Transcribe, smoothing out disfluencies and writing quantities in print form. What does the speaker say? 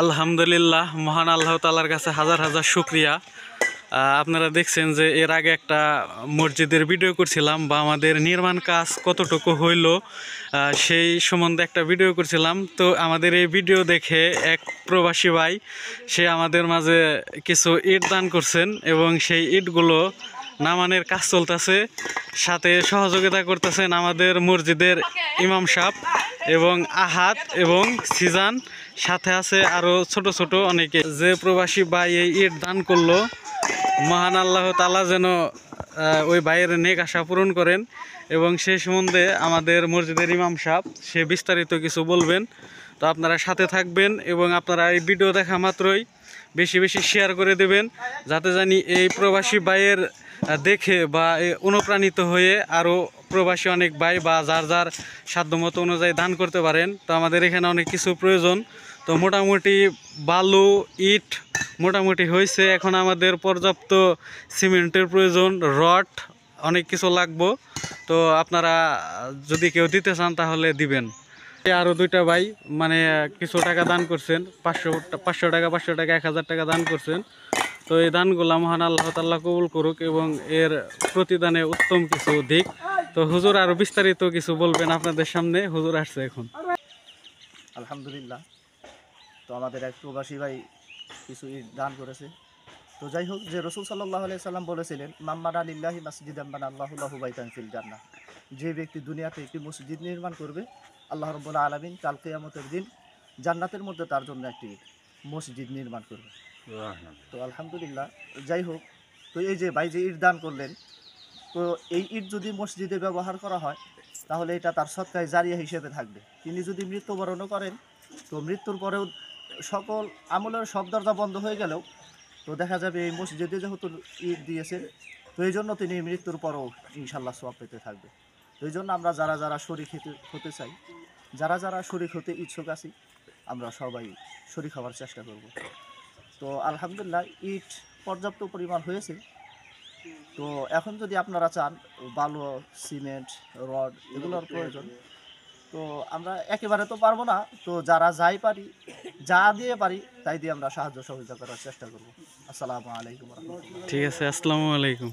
আলহামদুলিল্লাহ, মহান আল্লাহ তাআলার কাছে হাজার হাজার শুকরিয়া। আপনারা দেখছেন যে এর আগে একটা মসজিদের ভিডিও করছিলাম বা আমাদের নির্মাণ কাজ কতটুকু হইল সেই সম্বন্ধে একটা ভিডিও করছিলাম। তো আমাদের এই ভিডিও দেখে এক প্রবাসী ভাই সে আমাদের মাঝে কিছু ইট দান করছেন এবং সেই ইটগুলো নামানের কাজ চলতেছে, সাথে সহযোগিতা করতেছেন আমাদের মসজিদের ইমাম সাহেব এবং আহাদ এবং সিজান, সাথে আছে আরও ছোট ছোট অনেকে। যে প্রবাসী ভাই এই ইট দান করলো, মহান আল্লাহ তাআলা যেন ওই ভাইয়ের নেক আশা পূরণ করেন এবং সেই সম্বন্ধে আমাদের মসজিদের ইমাম সাহেব সে বিস্তারিত কিছু বলবেন। তো আপনারা সাথে থাকবেন এবং আপনারা এই ভিডিও দেখা মাত্রই বেশি বেশি শেয়ার করে দেবেন, যাতে জানি এই প্রবাসী ভাইয়ের দেখে বা অনুপ্রাণিত হয়ে আরও প্রবাসী অনেক ভাই বা যার যার সাধ্যমতো অনুযায়ী দান করতে পারেন। তো আমাদের এখানে অনেক কিছু প্রয়োজন, তো মোটামুটি বালু ইট মোটামুটি হয়েছে। এখন আমাদের পর্যাপ্ত সিমেন্টের প্রয়োজন, রড অনেক কিছু লাগবো। তো আপনারা যদি কেউ দিতে চান তাহলে দিবেন। আরও দুইটা ভাই মানে কিছু টাকা দান করছেন, 500 টাকা 1000 টাকা দান করছেন। তো এই দানগুলো মহান আল্লাহ তাআলা কবুল করুক এবং এর প্রতিদানে উত্তম কিছু দিক। তো হুজুর আরো বিস্তারিত কিছু বলবেন আপনাদের সামনে, হুজুর আসছে এখন। আলহামদুলিল্লাহ, তো আমাদের এক প্রবাসী ভাই কিছু দান করেছে। তো যাই হোক, যে রাসূল সাল্লাল্লাহু আলাইহি সাল্লাম বলেছিলেন, মান বানা লিল্লাহি মাসজিদান বানা আল্লাহু লাহু বাইতান ফিল জান্নাহ, যে ব্যক্তি দুনিয়াতে একটি মসজিদ নির্মাণ করবে, আল্লাহ রাব্বুল আলামিন কাল কিয়ামতের দিন জান্নাতের মধ্যে তার জন্য একটি মসজিদ নির্মাণ করবে। তো আলহামদুলিল্লাহ, যাই হোক, তো এই যে ভাই যে ইট দান করলেন, তো এই ইট যদি মসজিদে ব্যবহার করা হয় তাহলে এটা তার সদকায়ে জারিয়া হিসেবে থাকবে। তিনি যদি মৃত্যুবরণও করেন, তো মৃত্যুর পরেও সকল আমলের সব দরজা বন্ধ হয়ে গেলেও তো দেখা যাবে এই মসজিদে যেহেতু ইট দিয়েছে, তো এই জন্য তিনি মৃত্যুর পরেও ইনশাল্লাহ সওয়াব পেতে থাকবে। তো এই জন্য আমরা যারা যারা শরীক হতে চাই, যারা যারা শরীক হতে ইচ্ছুক আছি, আমরা সবাই শরীক হওয়ার চেষ্টা করব। তো আলহামদুলিল্লাহ, ইট পর্যাপ্ত পরিমাণ হয়েছে। তো এখন যদি আপনারা চান বালু, সিমেন্ট, রড এগুলোর প্রয়োজন, তো আমরা একেবারে তো পারবো না, তো যারা যাই পারি, যা দিয়ে পারি তাই দিয়ে আমরা সাহায্য সহযোগিতা করার চেষ্টা করব। আসসালামু আলাইকুম ওয়া রাহমাতুল্লাহ। ঠিক আছে, আসসালামু আলাইকুম।